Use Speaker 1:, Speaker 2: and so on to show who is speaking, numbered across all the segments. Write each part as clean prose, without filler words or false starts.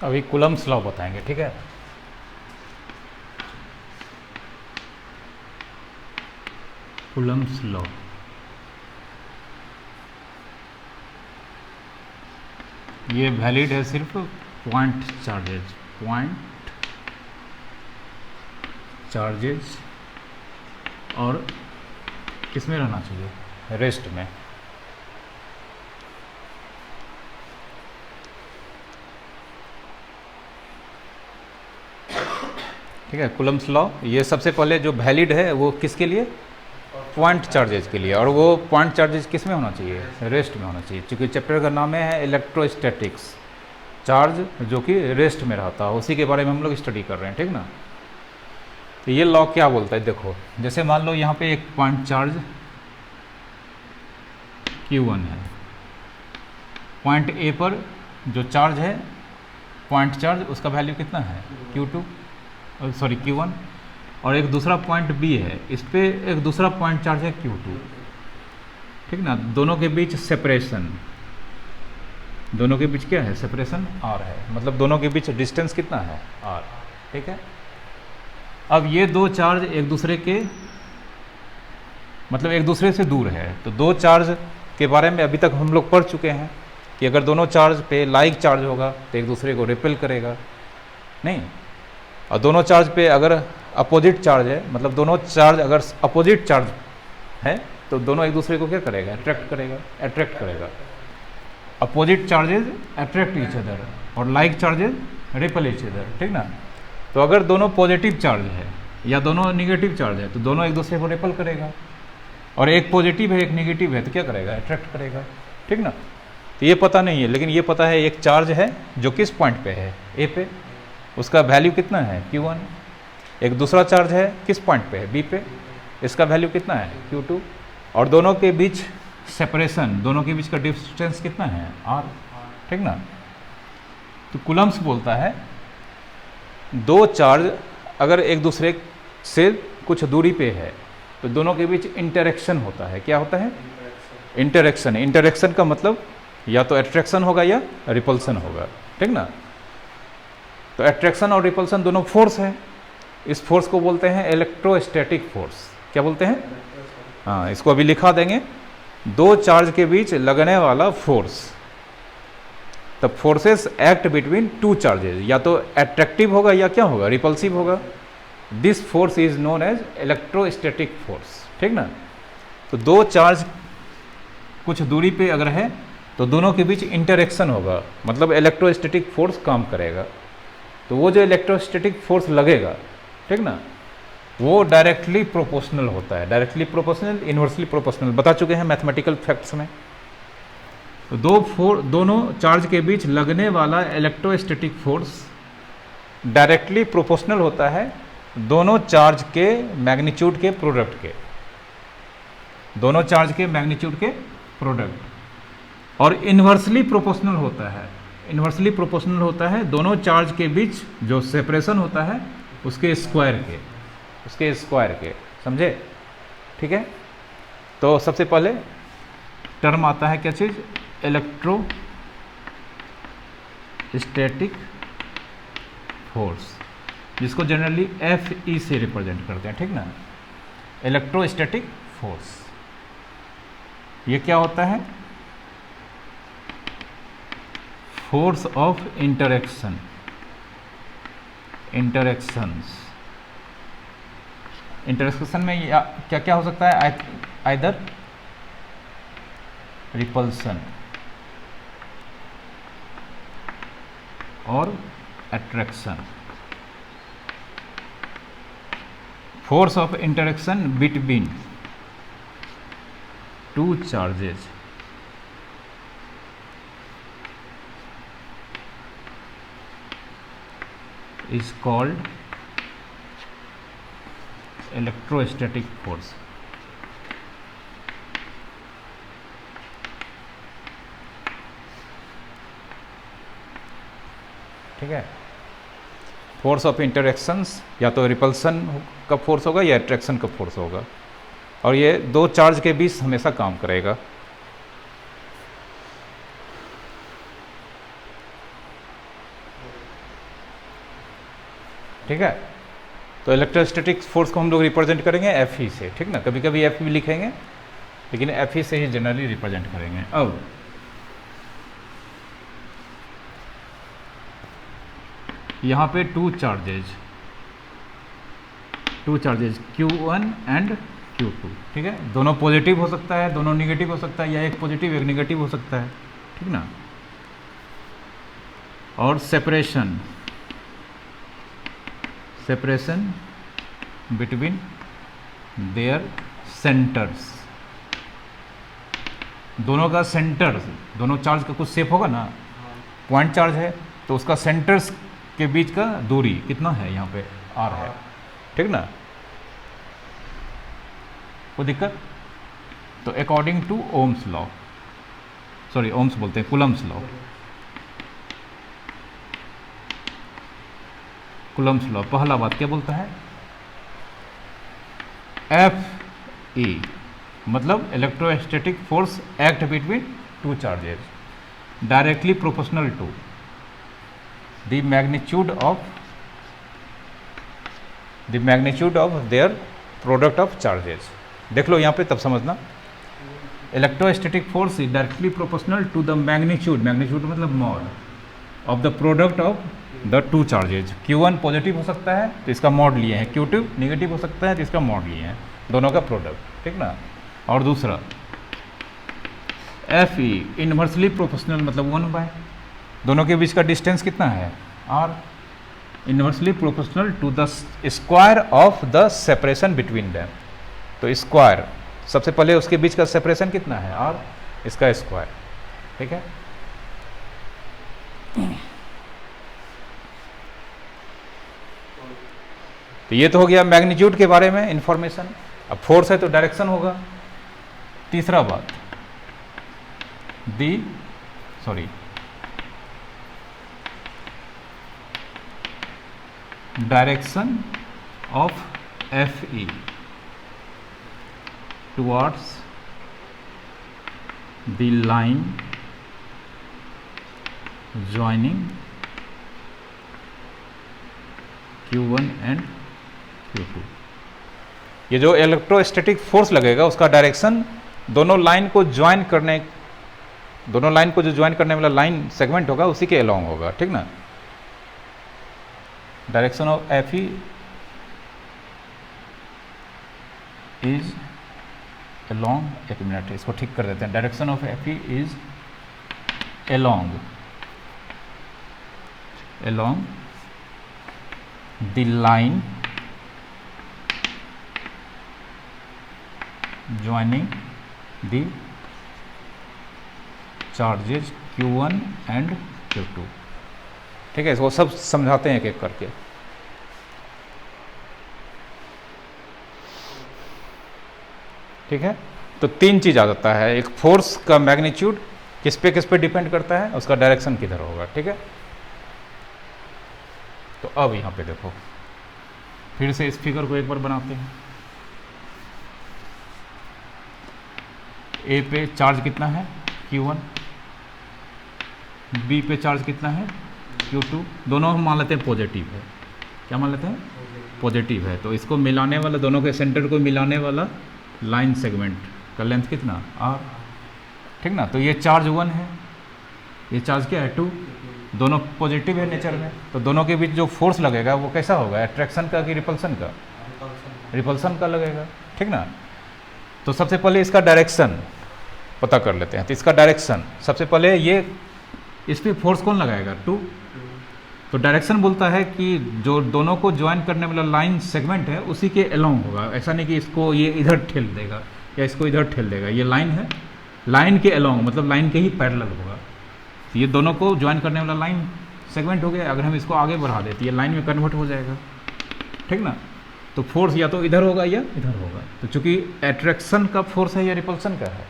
Speaker 1: अभी Coulomb's law बताएंगे, ठीक है। कूलम्ब्स लॉ, ये वैलिड है सिर्फ पॉइंट चार्जेज और किस में रहना चाहिए, रेस्ट में। ठीक है, कूलम्ब्स लॉ ये सबसे पहले जो वैलिड है वो किसके लिए, पॉइंट चार्जेज के लिए, और वो पॉइंट चार्जेज किस में होना चाहिए, रेस्ट में होना चाहिए, क्योंकि चैप्टर का नाम है इलेक्ट्रोस्टैटिक्स, चार्ज जो कि रेस्ट में रहता है, उसी के बारे में हम लोग स्टडी कर रहे हैं, ठीक ना। तो ये लॉ क्या बोलता है, देखो जैसे मान लो यहाँ पे एक पॉइंट चार्ज Q1 है, पॉइंट ए पर जो चार्ज है पॉइंट चार्ज उसका वैल्यू कितना है Q1, और एक दूसरा पॉइंट B है, इस पे एक दूसरा पॉइंट चार्ज है Q2, ठीक ना। दोनों के बीच सेपरेशन, दोनों के बीच क्या है, सेपरेशन R है, मतलब दोनों के बीच डिस्टेंस कितना है R, ठीक है। अब ये दो चार्ज एक दूसरे के मतलब एक दूसरे से दूर है, तो दो चार्ज के बारे में अभी तक हम लोग पढ़ चुके हैं कि अगर दोनों चार्ज पे लाइक चार्ज होगा तो एक दूसरे को रिपेल करेगा नहीं, और दोनों चार्ज पे अगर अपोजिट चार्ज है, मतलब दोनों चार्ज अगर अपोजिट चार्ज है तो दोनों एक दूसरे को क्या करेगा, अट्रैक्ट करेगा। Opposite charges attract each other और like charges repel each other, ठीक ना। तो अगर दोनों पॉजिटिव चार्ज है या दोनों निगेटिव चार्ज है तो दोनों एक दूसरे को रिपेल करेगा, और एक पॉजिटिव है एक निगेटिव है तो क्या करेगा, अट्रैक्ट करेगा, ठीक ना। तो ये पता नहीं है, लेकिन ये पता है एक चार्ज है जो किस पॉइंट पे है, ए पे, उसका वैल्यू कितना है Q1, एक दूसरा चार्ज है किस पॉइंट पे है, B पे, इसका वैल्यू कितना है Q2, और दोनों के बीच सेपरेशन, दोनों के बीच का डिस्टेंस कितना है R, ठीक ना। तो कूलम्ब्स बोलता है दो चार्ज अगर एक दूसरे से कुछ दूरी पे है तो दोनों के बीच इंटरेक्शन होता है, क्या होता है, इंटरेक्शन का मतलब या तो अट्रैक्शन होगा या रिपल्सन होगा, ठीक ना। तो अट्रैक्शन और रिपल्सन दोनों फोर्स है, इस फोर्स को बोलते हैं इलेक्ट्रोस्टैटिक फोर्स, क्या बोलते हैं, हाँ इसको अभी लिखा देंगे, दो चार्ज के बीच लगने वाला force. The forces act between two charges, या तो अट्रैक्टिव होगा या क्या होगा, रिपल्सिव होगा। This force is known as electrostatic force, ठीक ना। तो दो चार्ज कुछ दूरी पे अगर है तो दोनों के बीच इंटरेक्शन होगा, मतलब इलेक्ट्रोस्टैटिक फोर्स काम करेगा। तो वो जो इलेक्ट्रोस्टैटिक फोर्स लगेगा, ठीक ना, वो डायरेक्टली प्रोपोर्शनल होता है, डायरेक्टली प्रोपोर्शनल, इन्वर्सली प्रोपोर्शनल, बता चुके हैं मैथमेटिकल फैक्ट्स में। तो दोनों चार्ज के बीच लगने वाला इलेक्ट्रोस्टैटिक फोर्स डायरेक्टली प्रोपोर्शनल होता है दोनों चार्ज के मैग्नीट्यूड के प्रोडक्ट के, दोनों चार्ज के मैग्नीट्यूड के प्रोडक्ट, और इन्वर्सली प्रोपोर्शनल होता है दोनों चार्ज के बीच जो सेपरेशन होता है उसके स्क्वायर के, समझे, ठीक है। तो सबसे पहले टर्म आता है क्या चीज़, इलेक्ट्रोस्टैटिक फोर्स, जिसको जनरली FE से रिप्रेजेंट करते हैं, ठीक ना। इलेक्ट्रोस्टैटिक फोर्स ये क्या होता है, फोर्स ऑफ इंटरेक्शन में क्या क्या हो सकता है, आइदर रिपल्सन और attraction. Force of interaction between two charges is called electrostatic force। ठीक है, फोर्स ऑफ इंटरेक्शंस या तो रिपल्सन का फोर्स होगा या अट्रैक्शन का फोर्स होगा, और ये दो चार्ज के बीच हमेशा काम करेगा। ठीक है। तो इलेक्ट्रोस्टैटिक फोर्स को हम लोग रिप्रेजेंट करेंगे एफ ई से, ठीक ना, कभी कभी एफ भी लिखेंगे लेकिन एफ ई से ही जनरली रिप्रेजेंट करेंगे। अब यहाँ पे to charges Q1 and Q2, ठीक है। दोनों पॉजिटिव हो सकता है, दोनों निगेटिव हो सकता है, या एक पॉजिटिव एक निगेटिव हो सकता है, ठीक ना। और सेपरेशन बिटवीन देयर सेंटर्स, दोनों का सेंटर, दोनों चार्ज का कुछ शेप होगा ना, पॉइंट चार्ज है तो उसका सेंटर्स के बीच का दूरी कितना है, यहाँ पे r है, ठीक ना। कोई दिक्कत? तो according to Ohm's law, sorry Ohm's बोलते हैं, कूलम्स लॉ, कूलम्स लॉ पहला बात क्या बोलता है, एफ ई मतलब electrostatic force act between two charges directly proportional to the magnitude of their product of charges. देख लो यहाँ पे तब समझना, electrostatic force is directly proportional to the magnitude मतलब mod of the product of the two charges. Q1 positive हो सकता है तो इसका मॉड लिए हैं, Q2 निगेटिव हो सकता है तो इसका मॉड लिए हैं, दोनों का प्रोडक्ट, ठीक ना। और दूसरा एफ ई इनवर्सली प्रोपोर्शनल मतलब 1/, दोनों के बीच का डिस्टेंस कितना है r, inversely proportional to the square of the separation between them. तो स्क्वायर सबसे पहले उसके बीच का सेपरेशन कितना है r, इसका स्क्वायर, ठीक है। तो ये तो हो गया मैग्नीट्यूड के बारे में इंफॉर्मेशन। अब फोर्स है तो डायरेक्शन होगा। तीसरा बात direction of F E towards the line joining Q1 and Q2। ये जो इलेक्ट्रोस्टैटिक फोर्स लगेगा उसका डायरेक्शन दोनों लाइन को जो ज्वाइन करने वाला लाइन सेगमेंट होगा उसी के अलोंग होगा, ठीक ना। Direction of F E is along, एक मिनट इसको ठीक कर देते हैं, direction of F E is along the line joining the charges Q1 and Q2, ठीक है। इसको सब समझाते हैं एक एक करके। ठीक है, तो तीन चीज आ जाता है, एक फोर्स का मैग्नीट्यूड किस पे डिपेंड करता है, उसका डायरेक्शन किधर होगा, ठीक है। तो अब यहां पे देखो, फिर से इस फिगर को एक बार बनाते हैं। ए पे चार्ज कितना है Q1, बी पे चार्ज कितना है Q2, दोनों हम मान लेते हैं पॉजिटिव है। क्या मान लेते हैं? पॉजिटिव है। तो इसको मिलाने वाला, दोनों के सेंटर को मिलाने वाला लाइन सेगमेंट का लेंथ कितना r, ठीक ना। तो ये चार्ज 1 है, ये चार्ज क्या है 2, दोनों पॉजिटिव है नेचर में। तो दोनों के बीच जो फोर्स लगेगा वो कैसा होगा, अट्रैक्शन का कि रिपल्सन का? रिपल्सन का लगेगा, ठीक ना। तो सबसे पहले इसका डायरेक्शन पता कर लेते हैं। तो इसका डायरेक्शन सबसे पहले, ये इस पर फोर्स कौन लगाएगा 2, तो डायरेक्शन बोलता है कि जो दोनों को ज्वाइन करने वाला लाइन सेगमेंट है उसी के अलोंग होगा। ऐसा नहीं कि इसको ये इधर ठेल देगा या इसको इधर ठेल देगा, ये लाइन है, लाइन के अलोंग मतलब लाइन के ही पैरेलल होगा। तो ये दोनों को ज्वाइन करने वाला लाइन सेगमेंट हो गया। अगर हम इसको आगे बढ़ा देते ये लाइन में कन्वर्ट हो जाएगा, ठीक ना। तो फोर्स या तो इधर होगा या इधर होगा। तो चूंकि अट्रैक्शन का फोर्स है या रिपल्सन का है,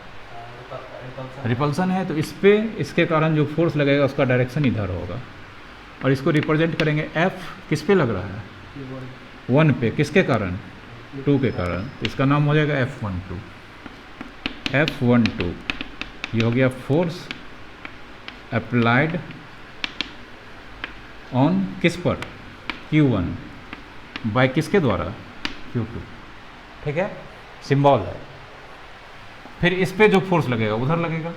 Speaker 1: रिपल्सन है, तो इस पे इसके कारण जो फोर्स लगेगा उसका डायरेक्शन इधर होगा। और इसको रिप्रेजेंट करेंगे F किस पे लग रहा है 1 पे, किसके कारण 2 के कारण। तो इसका नाम हो जाएगा F12। F12 ये हो गया फोर्स अप्लाइड ऑन किस पर Q1, बाय किसके द्वारा, Q2, ठीक है, सिंबल है। फिर इस पे जो फोर्स लगेगा उधर लगेगा,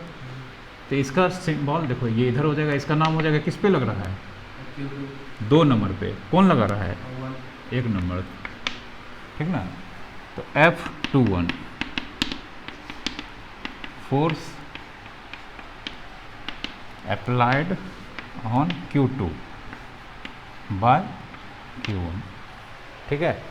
Speaker 1: तो इसका सिंबल देखो ये इधर हो जाएगा, इसका नाम हो जाएगा, किस पे लग रहा है,
Speaker 2: Q2
Speaker 1: 2 नंबर पे। कौन लगा रहा है, 1 नंबर, ठीक ना। तो F21 force applied on Q2 bye Q1, ठीक है।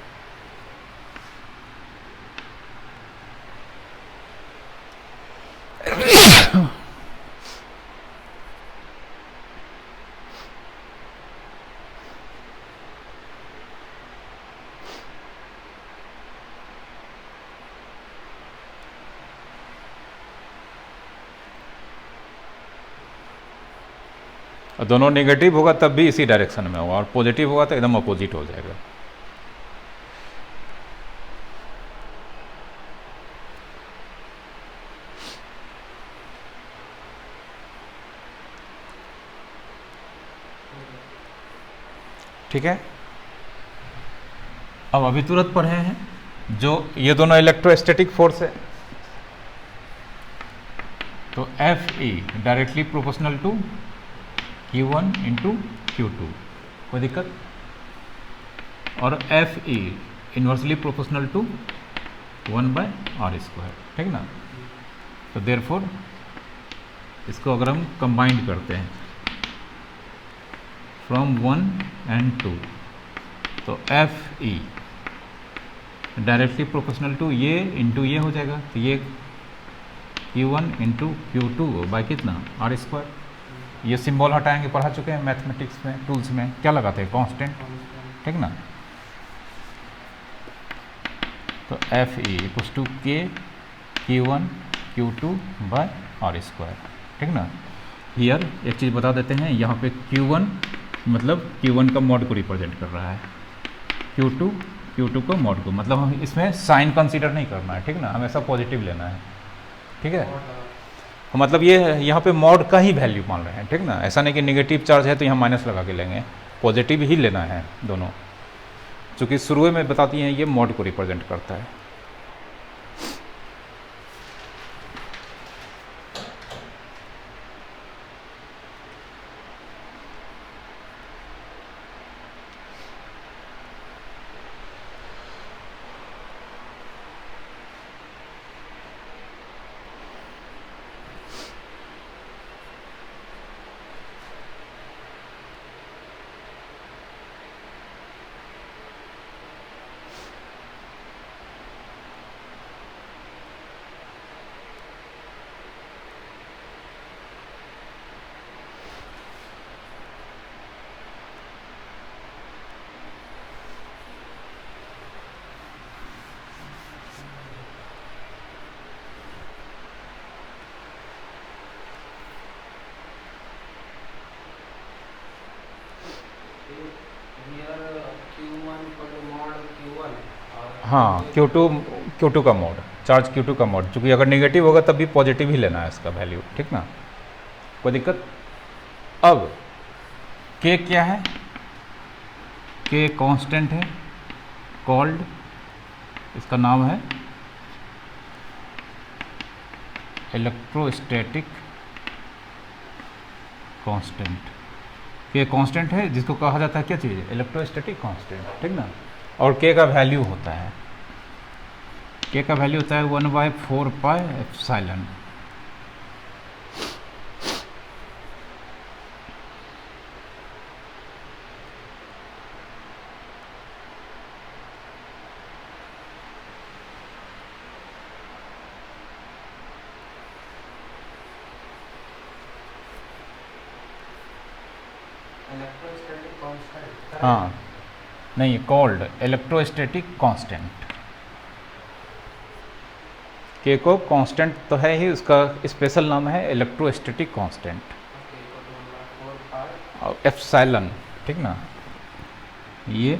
Speaker 1: और दोनों नेगेटिव होगा तब भी इसी डायरेक्शन में होगा, और पॉजिटिव होगा तो एकदम अपोजिट हो जाएगा। ठीक है, अब अभी तुरंत पढ़े हैं जो ये दोनों इलेक्ट्रोस्टैटिक फोर्स है, तो Fe directly proportional to Q1 into Q2, कोई दिक्कत, और Fe inversely proportional to 1/r², ठीक ना। तो देयरफॉर इसको अगर हम कंबाइंड करते हैं फ्रॉम 1 and 2, तो Fe डायरेक्टली प्रोपोर्शनल टू ये इंटू ये हो जाएगा, तो ये Q1 इंटू Q2 बाय कितना, r²। ये सिंबल हटाएंगे, पढ़ा चुके हैं मैथमेटिक्स में, टूल्स में क्या लगाते हैं, कांस्टेंट, ठीक ना। तो Fe equals to K Q1 Q2 by r², ठीक ना। हियर एक चीज़ बता देते हैं, यहाँ पे Q1 मतलब Q1 का मॉड को रिप्रेजेंट कर रहा है, Q2 को मॉड को, मतलब हम इसमें साइन कंसीडर नहीं करना है, ठीक ना, हमेशा पॉजिटिव लेना है, ठीक है। मतलब ये यहाँ पे मॉड का ही वैल्यू मान रहे हैं, ठीक ना, ऐसा नहीं कि नेगेटिव चार्ज है तो यहाँ माइनस लगा के लेंगे, पॉजिटिव ही लेना है दोनों, चूँकि शुरू में बताती हैं ये मॉड को रिप्रेजेंट करता है। हाँ, Q2 का मोड, चार्ज Q2 का मोड, चूँकि अगर नेगेटिव होगा तब भी पॉजिटिव ही लेना है इसका वैल्यू, ठीक ना, कोई दिक्कत। अब K क्या है, K कांस्टेंट है, कॉल्ड, इसका नाम है इलेक्ट्रोस्टैटिक कांस्टेंट। K कांस्टेंट है जिसको कहा जाता है क्या चीज़, इलेक्ट्रोस्टैटिक कांस्टेंट, ठीक ना। और K का वैल्यू होता है, K का वैल्यू होता है 1/4πε। हाँ नहीं, कॉल्ड इलेक्ट्रोस्टैटिक कांस्टेंट। K को कांस्टेंट तो है ही, उसका स्पेशल नाम है इलेक्ट्रोस्टैटिक कांस्टेंट और एप्सिलॉन, ठीक ना। ये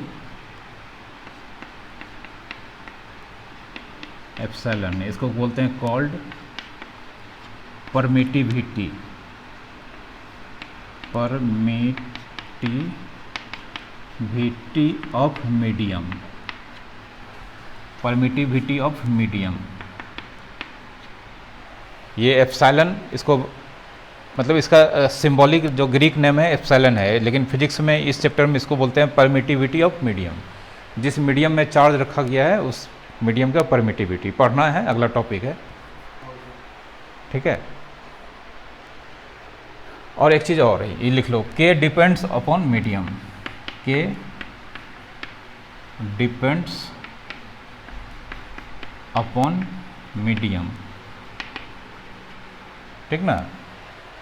Speaker 1: एप्सिलॉन, इसको बोलते हैं called permittivity permittivity of medium, permittivity of medium, ये एप्सिलॉन, इसको मतलब इसका सिंबॉलिक जो ग्रीक नेम है एप्सिलॉन है, लेकिन फिजिक्स में इस चैप्टर में इसको बोलते हैं परमिटिविटी ऑफ मीडियम। जिस मीडियम में चार्ज रखा गया है उस मीडियम का परमिटिविटी पढ़ना है, अगला टॉपिक है, ठीक है। और एक चीज़ और है, ये लिख लो, के डिपेंड्स अपॉन मीडियम, के डिपेंड्स अपॉन मीडियम, ठीक ना।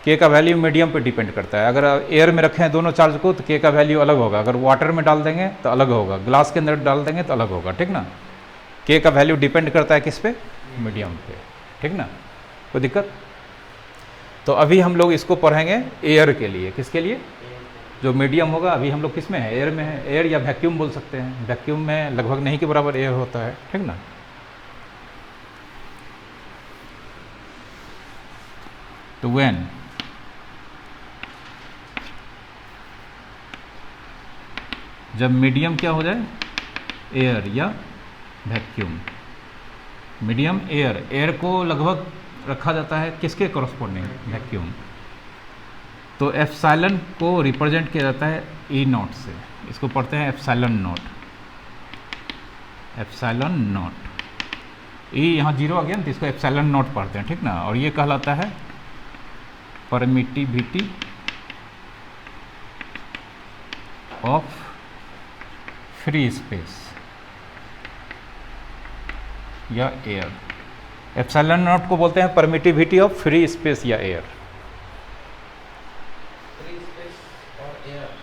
Speaker 1: के का वैल्यू मीडियम पे डिपेंड करता है। अगर एयर में रखें दोनों चार्ज को तो के का वैल्यू अलग होगा, अगर वाटर में डाल देंगे तो अलग होगा, ग्लास के अंदर डाल देंगे तो अलग होगा, ठीक ना। के का वैल्यू डिपेंड करता है किस पे, मीडियम पे, ठीक ना, कोई दिक्कत। तो अभी हम लोग इसको पढ़ेंगे एयर के लिए, किसके लिए, जो मीडियम होगा। अभी हम लोग किस में है, एयर में है, एयर या वैक्यूम बोल सकते हैं, वैक्यूम में लगभग नहीं के बराबर एयर होता है, ठीक ना। तो व्हेन जब मीडियम क्या हो जाए, एयर या वैक्यूम, मीडियम एयर, एयर को लगभग रखा जाता है किसके कॉरस्पॉन्डिंग, वैक्यूम। तो एप्सिलॉन को रिप्रेजेंट किया जाता है ई नॉट से, इसको पढ़ते हैं एप्सिलॉन नॉट, एप्सिलॉन नॉट। ई यहाँ जीरो आ गया ना तो इसको एप्सिलॉन नॉट पढ़ते हैं, ठीक ना। और ये कहलाता है परमिटिविटी ऑफ फ्री स्पेस या एयर। एप्सिलॉन नॉट को बोलते हैं परमिटिविटी ऑफ फ्री स्पेस या एयर,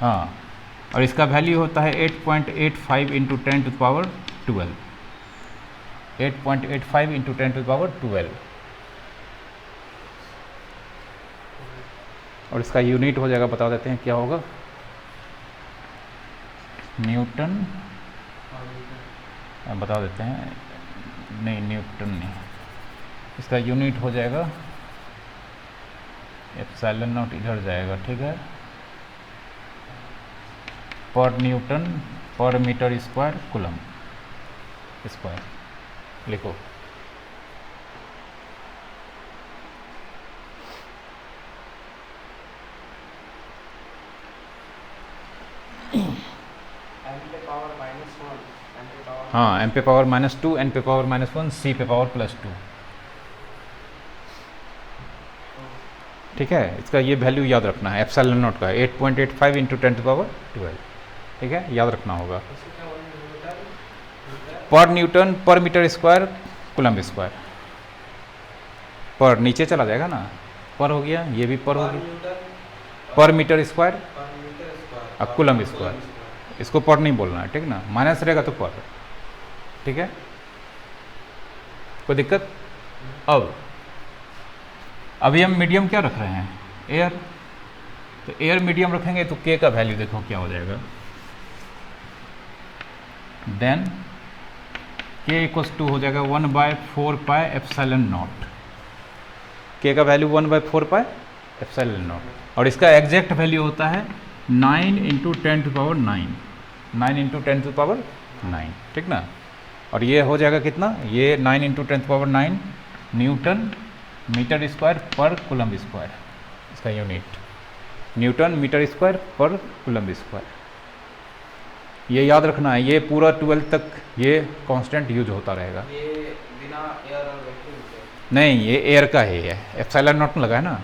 Speaker 1: हाँ। और इसका वैल्यू होता है 8.85 into 10 to power 12, 8.85 into 10 to power 12। और इसका यूनिट हो जाएगा, बता देते हैं क्या होगा, न्यूटन, बता देते हैं, नहीं न्यूटन नहीं, इसका यूनिट हो जाएगा, एप्सिलॉन नॉट इधर जाएगा, ठीक है, पर न्यूटन पर मीटर स्क्वायर कूलम स्क्वायर, लिखो। हाँ, m पे पावर -2, n पे पावर -1, c पे पावर +2, ठीक है। इसका ये वैल्यू याद रखना है एप्सिलॉन नॉट का, 8.85 इंटू 10 टू पावर 12, ठीक है, याद रखना होगा। पर न्यूटन पर मीटर स्क्वायर कूलम स्क्वायर, पर नीचे चला जाएगा ना, पर हो गया, ये भी पर हो गया, पर मीटर स्क्वायर और कूलम स्क्वायर, इसको पर नहीं बोलना है, ठीक ना, माइनस रहेगा तो पर, ठीक है, कोई दिक्कत। अब अभी हम मीडियम क्या रख रहे हैं, एयर, तो एयर मीडियम रखेंगे तो के का वैल्यू देखो क्या हो जाएगा, देन के इक्वल्स टू हो जाएगा 1/4 पाई एप्सिलॉन नॉट, के का वैल्यू 1/4 पाई एप्सिलॉन नॉट। और इसका एग्जैक्ट वैल्यू होता है 9 into 10 to power 9, 9 into 10 to power 9, ठीक ना। और ये हो जाएगा कितना, ये 9 into 10 to power 9 newton metre square per coulomb square, इसका unit newton metre square per coulomb square. ये याद रखना है, ये पूरा 12 तक ये कांस्टेंट यूज होता रहेगा।
Speaker 2: ये बिना एयर और वैक्यूम के,
Speaker 1: नहीं, ये एयर का ही है, एप्सिलॉन नॉट लगा है ना,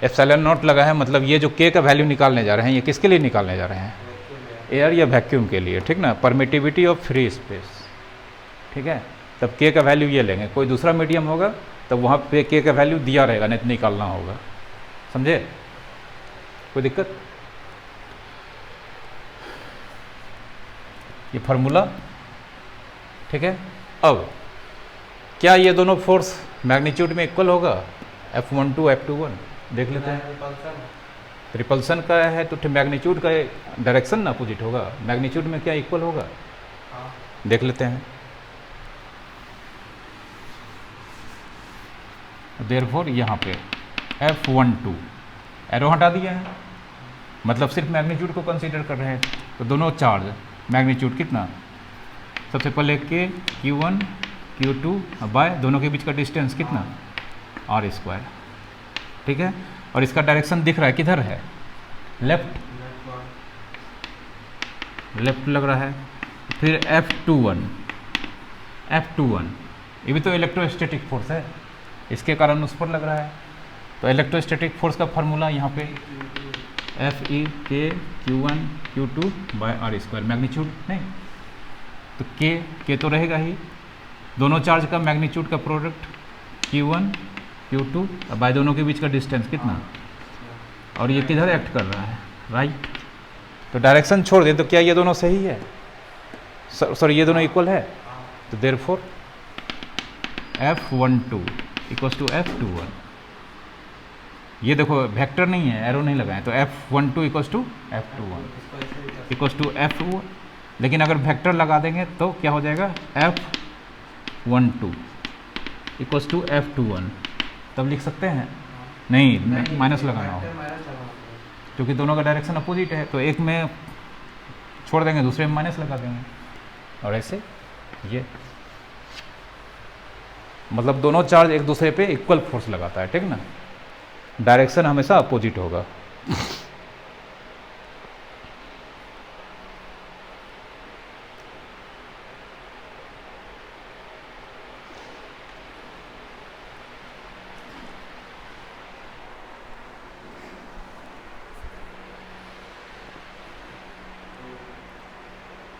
Speaker 1: एप्सिलॉन नॉट लगा है, मतलब ये जो के का वैल्यू निकालने जा रहे हैं, ये किसके लिए निकालने जा रहे हैं, एयर या वैक्यूम के लिए, ठीक ना, परमिटिविटी ऑफ फ्री स्पेस, ठीक है। तब के का वैल्यू ये लेंगे, कोई दूसरा मीडियम होगा तब वहाँ पे के का वैल्यू दिया रहेगा, नहीं तो निकालना होगा, समझे, कोई दिक्कत। ये फार्मूला, ठीक है। अब क्या ये दोनों फोर्स मैग्नीट्यूड में इक्वल होगा, F12 F21, देख लेते हैं। रिपल्सन का है तो मैग्नीट्यूड का डायरेक्शन ना अपोजिट होगा, मैग्नीट्यूड में क्या इक्वल होगा, देख लेते हैं। देयरफॉर यहाँ पे F12 एरो हटा दिया है, मतलब सिर्फ मैग्नीट्यूड को कंसीडर कर रहे हैं। तो दोनों चार्ज मैग्नीट्यूड कितना, सबसे पहले के Q1 Q2 बाय दोनों के बीच का डिस्टेंस कितना r², ठीक है। और इसका डायरेक्शन दिख रहा है किधर है, लेफ्ट, लेफ्ट लग रहा है। फिर F21 ये भी तो इलेक्ट्रोस्टैटिक फोर्स है, इसके कारण उस पर लग रहा है। तो इलेक्ट्रोस्टैटिक फोर्स का फार्मूला यहाँ पे Fe के Q1 Q2 by r², magnitude नहीं तो के तो रहेगा ही, दोनों चार्ज का मैग्नीट्यूड का प्रोडक्ट Q1 Q2 बाय दोनों के बीच का डिस्टेंस कितना, और ये किधर एक्ट कर रहा है, राइट। तो डायरेक्शन छोड़ दें तो क्या ये दोनों सही है, सॉरी ये दोनों इक्वल है। तो therefore F12 equals to F21, ये देखो वेक्टर नहीं है, एरो नहीं लगाए, तो F12 equals to F21 equals to F1, लेकिन अगर वेक्टर लगा देंगे तो क्या हो जाएगा, F12 इक्वल्स टू F21, तब लिख सकते हैं नहीं माइनस लगाना होगा क्योंकि दोनों का डायरेक्शन अपोजिट है, तो एक में छोड़ देंगे दूसरे में माइनस लगा देंगे, और ऐसे ये मतलब दोनों चार्ज एक दूसरे पे इक्वल फोर्स लगाता है, ठीक ना, डायरेक्शन हमेशा अपोजिट होगा।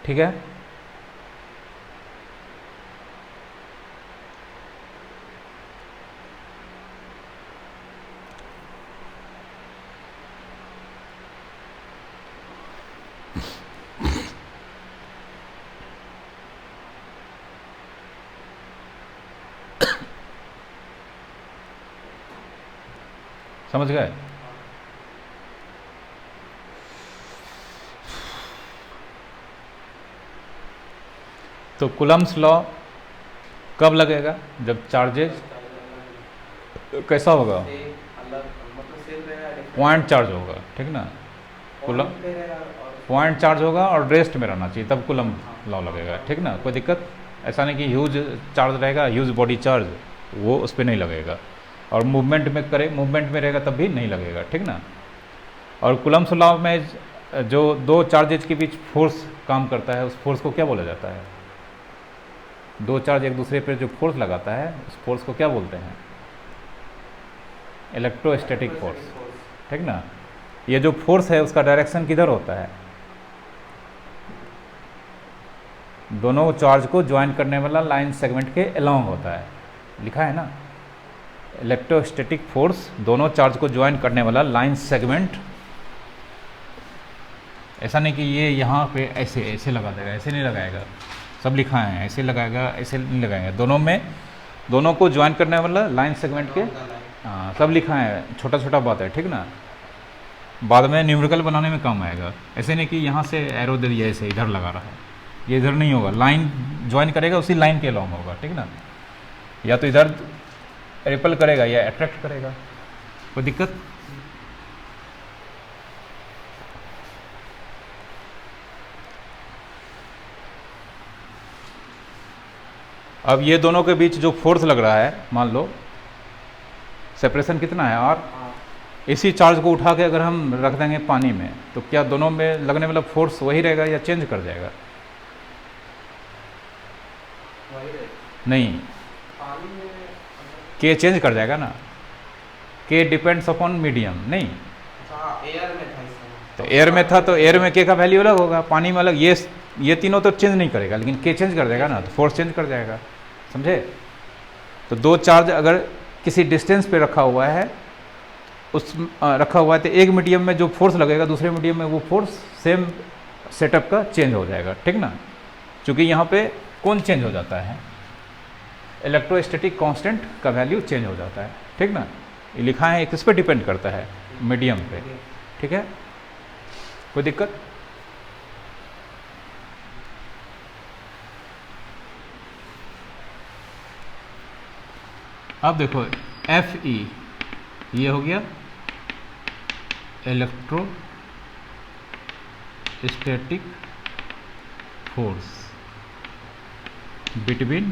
Speaker 1: ठीक है, समझ गए। तो कूलम्ब्स लॉ कब लगेगा, जब चार्जेज कैसा होगा, पॉइंट चार्ज होगा, ठीक ना, कूलम पॉइंट चार्ज होगा और रेस्ट में रहना चाहिए, तब कूलम्ब लॉ लगेगा, ठीक ना। कोई दिक्कत ऐसा नहीं कि ह्यूज चार्ज रहेगा, ह्यूज बॉडी चार्ज, वो उस पर नहीं लगेगा, और मूवमेंट में रहेगा तब भी नहीं लगेगा, ठीक ना। और कूलम्ब्स लॉ में जो दो चार्जेज के बीच फोर्स काम करता है, उस फोर्स को क्या बोला जाता है, दो चार्ज एक दूसरे पर जो फोर्स लगाता है उस फोर्स को क्या बोलते हैं, इलेक्ट्रोस्टैटिक फोर्स, ठीक ना। ये जो फोर्स है उसका डायरेक्शन किधर होता है, दोनों चार्ज को ज्वाइन करने वाला लाइन सेगमेंट के अलोंग होता है, लिखा है ना, इलेक्ट्रोस्टैटिक फोर्स दोनों चार्ज को ज्वाइन करने वाला लाइन सेगमेंट। ऐसा नहीं कि ये यहाँ पे ऐसे ऐसे लगा देगा, ऐसे नहीं लगाएगा, सब लिखा है, ऐसे लगाएगा ऐसे नहीं लगाएगा, दोनों में दोनों को ज्वाइन करने वाला लाइन सेगमेंट के, हाँ सब लिखा है, छोटा छोटा बात है, ठीक ना, बाद में न्यूमेरिकल बनाने में काम आएगा। ऐसे नहीं कि यहाँ से एरो दे दिया ऐसे इधर लगा रहा है, ये इधर नहीं होगा, लाइन ज्वाइन करेगा उसी लाइन के अलोंग होगा, ठीक ना, या तो इधर रिपल करेगा या अट्रैक्ट करेगा, कोई दिक्कत। अब ये दोनों के बीच जो फोर्स लग रहा है, मान लो सेपरेशन कितना है r, इसी चार्ज को उठा के अगर हम रख देंगे पानी में तो क्या दोनों में लगने वाला फोर्स वही रहेगा या चेंज कर जाएगा, नहीं के चेंज कर जाएगा ना, के डिपेंड्स अपॉन मीडियम, नहीं
Speaker 2: एयर में था
Speaker 1: तो एयर में था तो एयर में के का वैल्यू अलग होगा, पानी में अलग, ये तीनों तो चेंज नहीं करेगा, लेकिन के चेंज कर जाएगा ना, तो फोर्स चेंज कर जाएगा, समझे। तो दो चार्ज अगर किसी डिस्टेंस पे रखा हुआ है, रखा हुआ है तो एक मीडियम में जो फोर्स लगेगा दूसरे मीडियम में वो फोर्स सेम सेटअप का चेंज हो जाएगा, ठीक ना, क्योंकि यहाँ पे कौन चेंज हो जाता है, इलेक्ट्रोस्टैटिक कांस्टेंट का वैल्यू चेंज हो जाता है, ठीक ना, ये लिखा है किस पे डिपेंड करता है, मीडियम पे, ठीक है, कोई दिक्कत। अब देखो Fe ये हो गया electro static force between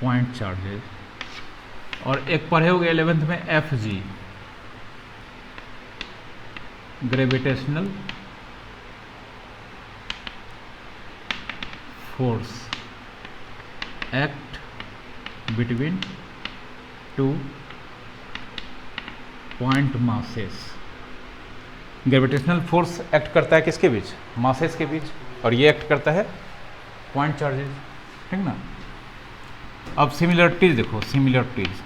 Speaker 1: point charges, और एक पढ़े होगे 11th में F G, gravitational force act between two point masses. Gravitational force act करता है किसके बीच? मासेस के बीच, और ये एक्ट करता है पॉइंट चार्जेस, ठीक ना। अब सिमिलरिटीज देखो, सिमिलरिटीज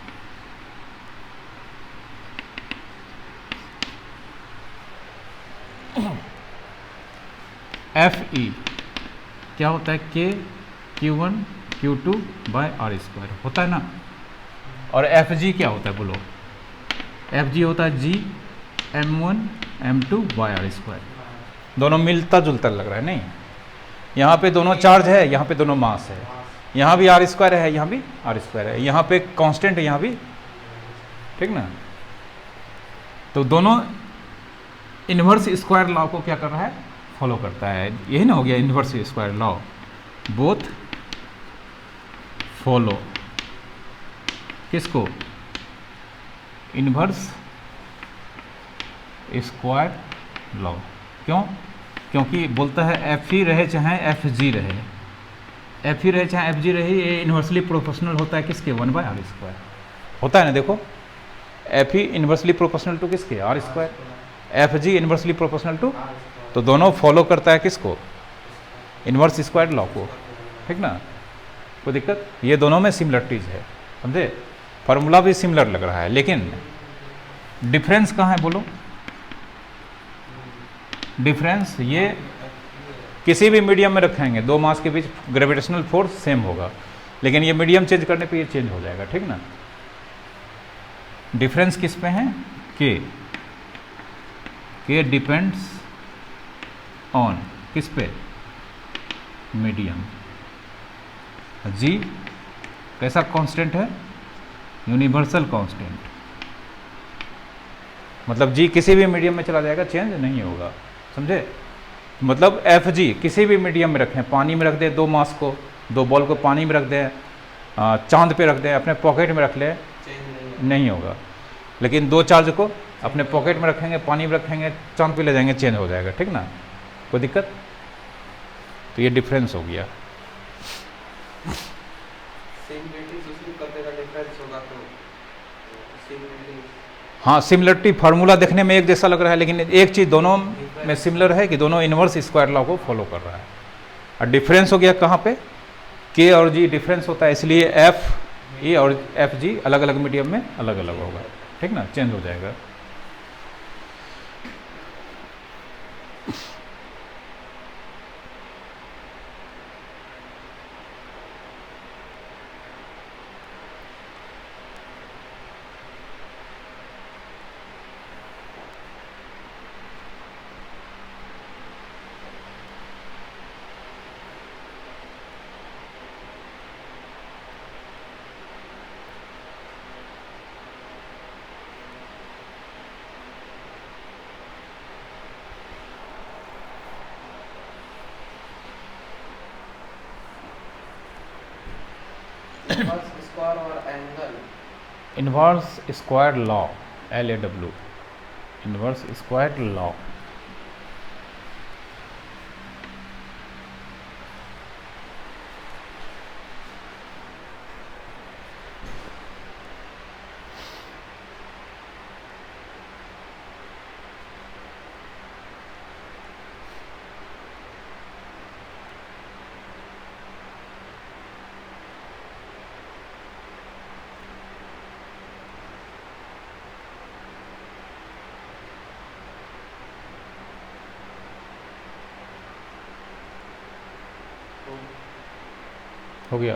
Speaker 1: एफ ई क्या होता है? के Q1 Q2 bye are square होता है ना। और एफ जी क्या होता है बोलो? एफ जी होता है G M1 M2 bye are square. दोनों मिलता जुलता लग रहा है नहीं? यहाँ पे दोनों चार्ज है, यहाँ पे दोनों मास है, यहाँ भी आर स्क्वायर है, यहाँ भी आर स्क्वायर है, यहाँ पे कांस्टेंट है, यहाँ भी, ठीक ना। तो दोनों इन्वर्स स्क्वायर लॉ को क्या कर रहा है? फॉलो करता है। यही ना हो गया inverse square law, both follow किसको? Inverse square law. क्यों? क्योंकि बोलता है एफ ही रहे चाहे एफ जी रहे, एफ ही रहे चाहे एफ जी रहे, ये इन्वर्सली प्रोपोर्शनल होता है किसके? 1 बाय आर स्क्वायर होता है ना। देखो एफ ही इन्वर्सली प्रोपोर्शनल टू किसके? R square. F G inversely proportional to, तो दोनों फॉलो करता है किसको? इन्वर्स स्क्वायर लॉ को, ठीक ना। कोई दिक्कत? ये दोनों में सिमिलरिटीज है, समझे। फार्मूला भी सिमिलर लग रहा है, लेकिन डिफरेंस कहाँ है बोलो? डिफरेंस ये किसी भी मीडियम में रखेंगे, दो मास के बीच ग्रेविटेशनल फोर्स सेम होगा, लेकिन ये मीडियम चेंज करने पे ये चेंज हो जाएगा, ठीक ना। डिफरेंस किस पे है? के डिपेंड्स ऑन किस पे? मीडियम। जी कैसा कांस्टेंट है? Universal constant. मतलब जी किसी भी मीडियम में चला जाएगा, चेंज नहीं होगा, समझे। मतलब एफ जी किसी भी मीडियम में रखें, पानी में रख दें दो मास को, दो बॉल को पानी में रख दें, चांद पे रख दें, अपने पॉकेट में रख लें, नहीं होगा। लेकिन दो चार्ज को अपने पॉकेट में रखेंगे, पानी में रखेंगे, चांद पे ले जाएंगे, चेंज हो जाएगा, ठीक ना। कोई दिक्कत? तो ये डिफरेंस हो गया। हाँ, सिमिलरिटी फार्मूला देखने में एक जैसा लग रहा है, लेकिन एक चीज़ दोनों में सिमिलर है कि दोनों इन्वर्स स्क्वायर लॉ को फॉलो कर रहा है। और डिफरेंस हो गया कहाँ पे? के और जी डिफरेंस होता है, इसलिए एफ ई और एफ जी अलग अलग मीडियम में अलग अलग होगा, ठीक ना, चेंज हो जाएगा।
Speaker 2: स्क्वायर और angle,
Speaker 1: inverse square law, LAW, inverse square law. हो गया।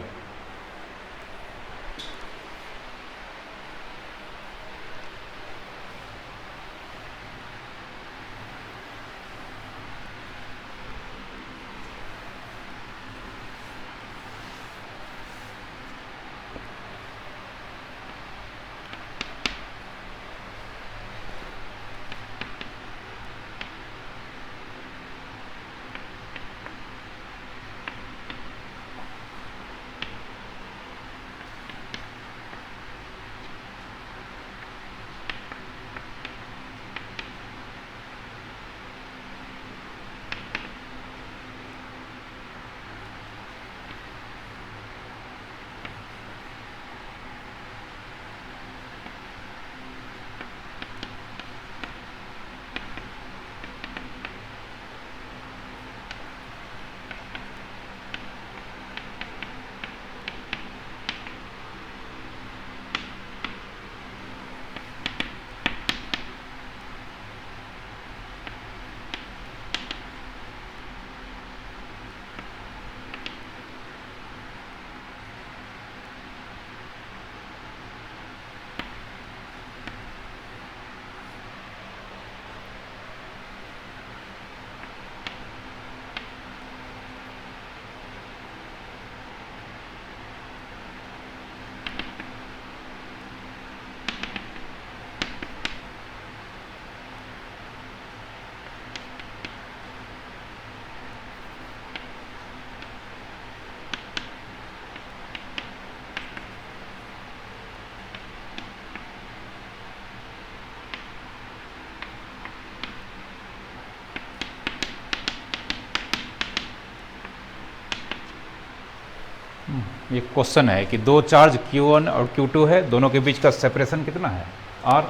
Speaker 1: ये क्वेश्चन है कि दो चार्ज Q1 और Q2 है, दोनों के बीच का सेपरेशन कितना है R,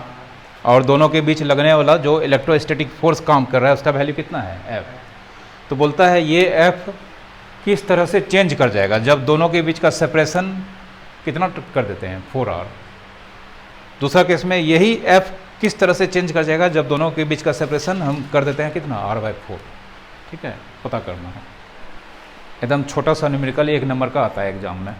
Speaker 1: और दोनों के बीच लगने वाला जो इलेक्ट्रोस्टैटिक फोर्स काम कर रहा है उसका वैल्यू कितना है F। तो बोलता है ये F किस तरह से चेंज कर जाएगा जब दोनों के बीच का सेपरेशन कितना कर देते हैं 4R। दूसरा केस में यही F किस तरह से चेंज कर जाएगा जब दोनों के बीच का सेपरेशन हम कर देते हैं कितना R/4। ठीक है, पता करना है। एकदम छोटा सा न्यूमेरिकल 1 नंबर का आता है एग्जाम में।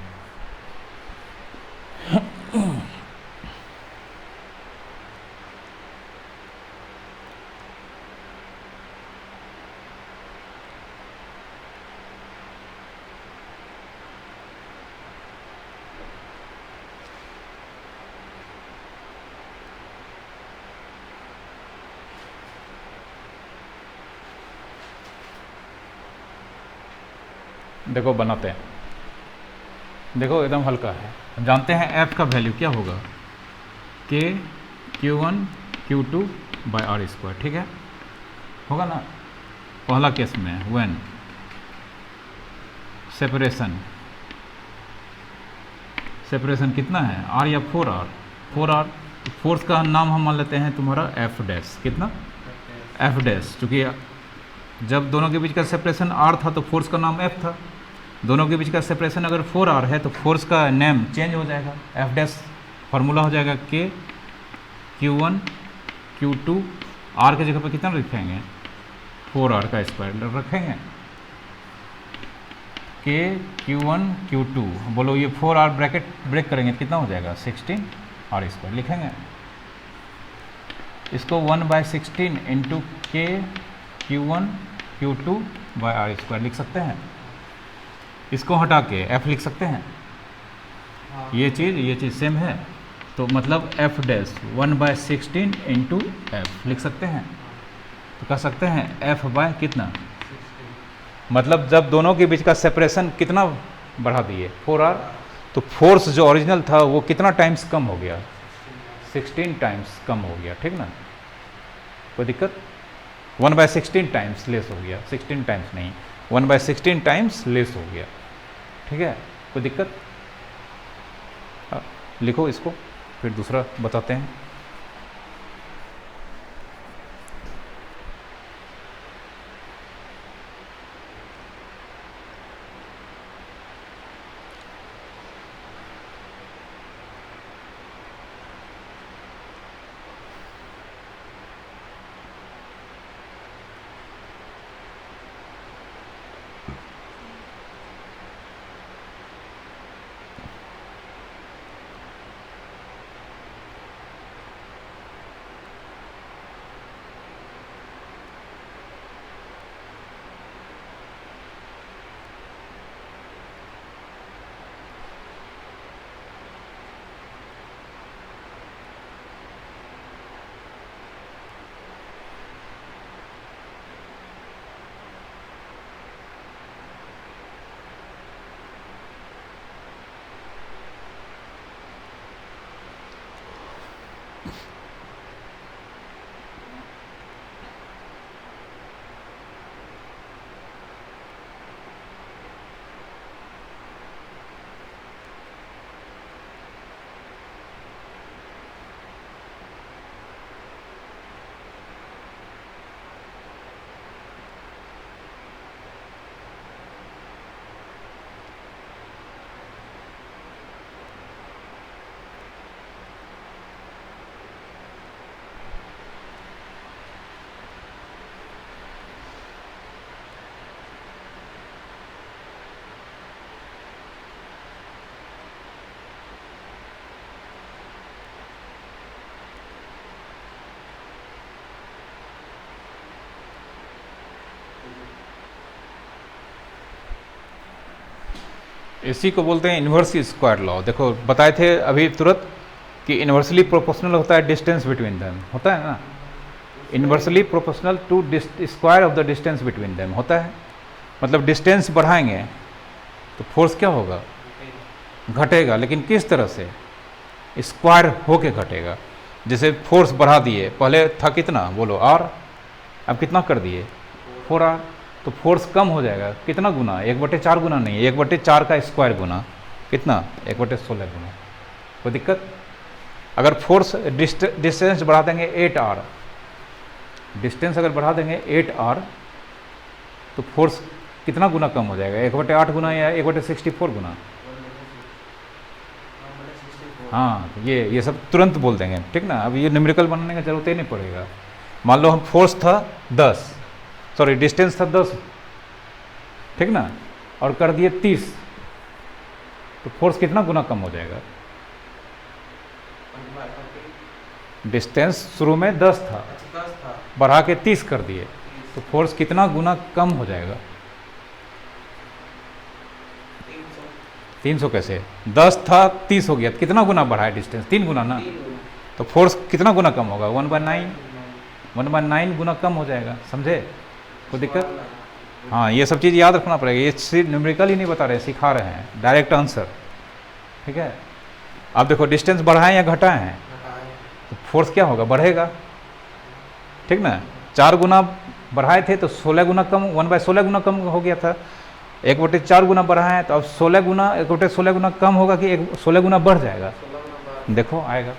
Speaker 1: देखो बनाते हैं, देखो एकदम हल्का है। हम जानते हैं F का वैल्यू क्या होगा, K Q1 Q2 by R²। ठीक है, होगा ना। पहला केस में व्हेन सेपरेशन कितना है R या 4R। 4R फोर्स का नाम हम मान लेते हैं तुम्हारा F'। कितना F', चूँकि जब दोनों के बीच का सेपरेशन R था तो फोर्स का नाम F था। दोनों के बीच का सेपरेशन अगर 4R है तो फोर्स का नेम चेंज हो जाएगा, F'। फार्मूला हो जाएगा K Q1 Q2, R के जगह पे कितना रखेंगे 4R का स्क्वायर रखेंगे, K Q1 Q2। बोलो ये 4R ब्रैकेट ब्रेक करेंगे तो कितना हो जाएगा 16R² लिखेंगे। इसको 1/16 into K Q1 Q2 by R² लिख सकते हैं। इसको हटा के F लिख सकते हैं। ये चीज़ सेम है, तो मतलब F' 1/16 इंटू F लिख सकते हैं। तो कह सकते हैं F बाय कितना, मतलब जब दोनों के बीच का सेपरेशन कितना बढ़ा दिए 4R, तो फोर्स जो ओरिजिनल था वो कितना टाइम्स कम हो गया, 16 टाइम्स कम हो गया। ठीक ना, कोई दिक्कत। 1/16 टाइम्स लेस हो गया, 16 टाइम्स नहीं, 1/16 टाइम्स लेस हो गया। ठीक है, कोई दिक्कत। लिखो इसको, फिर दूसरा बताते हैं। इसी को बोलते हैं इन्वर्सली स्क्वायर लॉ। देखो बताए थे अभी तुरंत कि इन्वर्सली प्रोपोर्शनल होता है डिस्टेंस बिटवीन देम, होता है ना। Inversely proportional to square of the distance between them होता है। मतलब डिस्टेंस बढ़ाएंगे तो फोर्स क्या होगा, घटेगा। लेकिन किस तरह से, स्क्वायर होके घटेगा। जैसे फोर्स बढ़ा दिए, पहले था कितना बोलो R, अब कितना कर दिए 4R, तो फोर्स कम हो जाएगा। कितना गुना, 1/4 गुना नहीं, 1/4 का स्क्वायर गुना कितना 1/16 गुना। कोई दिक्कत? अगर फोर्स डिस्टेंस बढ़ा देंगे 8r, डिस्टेंस अगर बढ़ा देंगे 8r तो फोर्स कितना गुना कम हो जाएगा? 1/8 गुना या 1/64 गुना? हाँ, ये सब तुरंत बोल देंगे, ठीक ना। अब ये न्यूमेरिकल बनाने का जरूरत ही नहीं पड़ेगा। मान लो हम फोर्स था 10, सॉरी डिस्टेंस था 10, ठीक ना, और कर दिए 30, तो फोर्स कितना गुना कम हो जाएगा? डिस्टेंस शुरू में 10 था, बढ़ा के 30 कर दिए, तो फोर्स कितना गुना कम हो जाएगा? 300 कैसे? 10 था 30 हो गया, तो कितना गुना बढ़ा है डिस्टेंस? 3 गुना ना, तो फोर्स कितना गुना कम होगा? 1/9 गुना कम हो जाएगा। समझे? कोई दिक्कत? हाँ, ये सब चीज़ याद रखना पड़ेगा। ये सिर्फ न्यूमेरिकल ही नहीं बता रहे, सिखा रहे हैं, डायरेक्ट आंसर, ठीक है। आप देखो डिस्टेंस बढ़ाएं या घटाएं हैं तो फोर्स क्या होगा? बढ़ेगा, ठीक ना। 4 गुना बढ़ाए थे तो 16 गुना कम, 1/16 गुना कम हो गया था। 1/4 गुना बढ़ाए हैं तो अब 16 गुना 1/16 गुना कम होगा कि 16 गुना बढ़ जाएगा? देखो आएगा।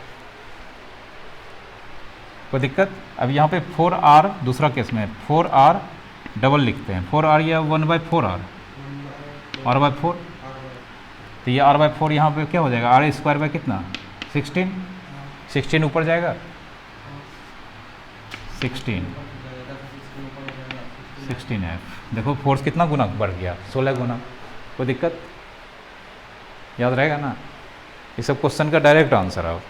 Speaker 1: कोई दिक्कत? अब यहाँ पे 4r दूसरा केस में 4r डबल लिखते हैं, 4r या 1/4r, r/4, तो ये r/4 यहाँ पे क्या हो जाएगा? r² बाय कितना? 16 ऊपर जाएगा, 16f। देखो फोर्स कितना गुना बढ़ गया? 16 गुना। कोई दिक्कत? याद रहेगा ना? ये सब क्वेश्चन का डायरेक्ट आंसर है।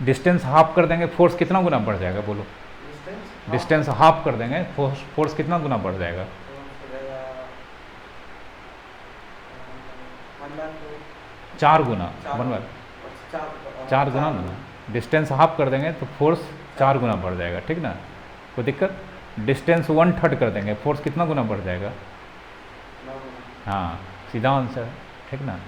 Speaker 1: डिस्टेंस हाफ कर देंगे, फोर्स कितना गुना बढ़ जाएगा? बोलो। डिस्टेंस हाफ कर देंगे, फोर्स कितना गुना बढ़ जाएगा? 4 गुना। 4 गुना ना, डिस्टेंस हाफ कर देंगे तो फोर्स 4 गुना बढ़ जाएगा, ठीक ना। कोई दिक्कत? डिस्टेंस 1/3 कर देंगे, फोर्स कितना गुना बढ़ जाएगा? हाँ, सीधा आंसर, ठीक ना।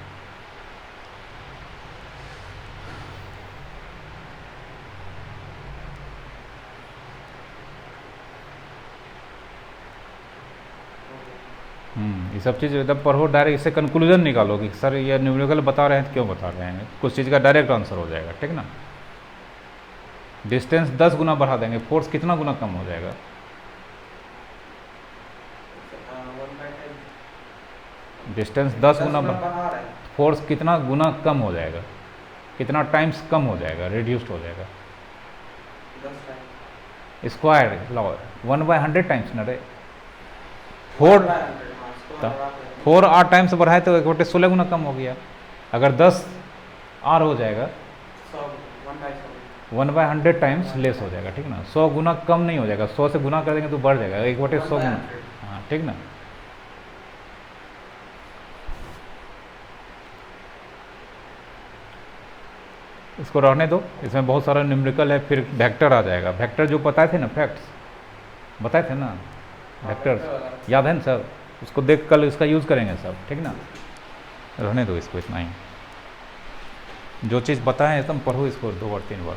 Speaker 1: ये सब चीज़ एकदम पढ़ो, डायरेक्ट इससे कंक्लूजन निकालो कि सर ये न्यूमेरिकल बता रहे हैं तो क्यों बता रहे हैं, कुछ चीज़ का डायरेक्ट आंसर हो जाएगा, ठीक ना। डिस्टेंस 10 गुना बढ़ा देंगे, फोर्स कितना गुना कम हो जाएगा? डिस्टेंस 10 गुना फोर्स कितना गुना कम हो जाएगा? कितना टाइम्स कम हो जाएगा, रिड्यूस्ड हो जाएगा? स्क्वायर लॉ 1/100 टाइम्स ना रे। 4r टाइम्स बढ़ाए तो 1/16 गुना कम हो गया। अगर 10r हो जाएगा 1/100 टाइम्स लेस हो जाएगा, ठीक ना। 100 गुना कम नहीं हो जाएगा, 100 से गुना कर देंगे तो बढ़ जाएगा 1/100 गुना। हाँ, ठीक ना। इसको रहने दो, इसमें बहुत सारा न्यूमेरिकल है, फिर वेक्टर आ जाएगा। वेक्टर जो बताए थे ना, फैक्ट्स बताए थे ना, वेक्टर्स याद है ना सब? उसको देख कल इसका यूज़ करेंगे सब, ठीक ना। रहने दो इसको, इतना ही। जो चीज़ बताएं एकदम पढ़ो इसको 2 बार 3 बार।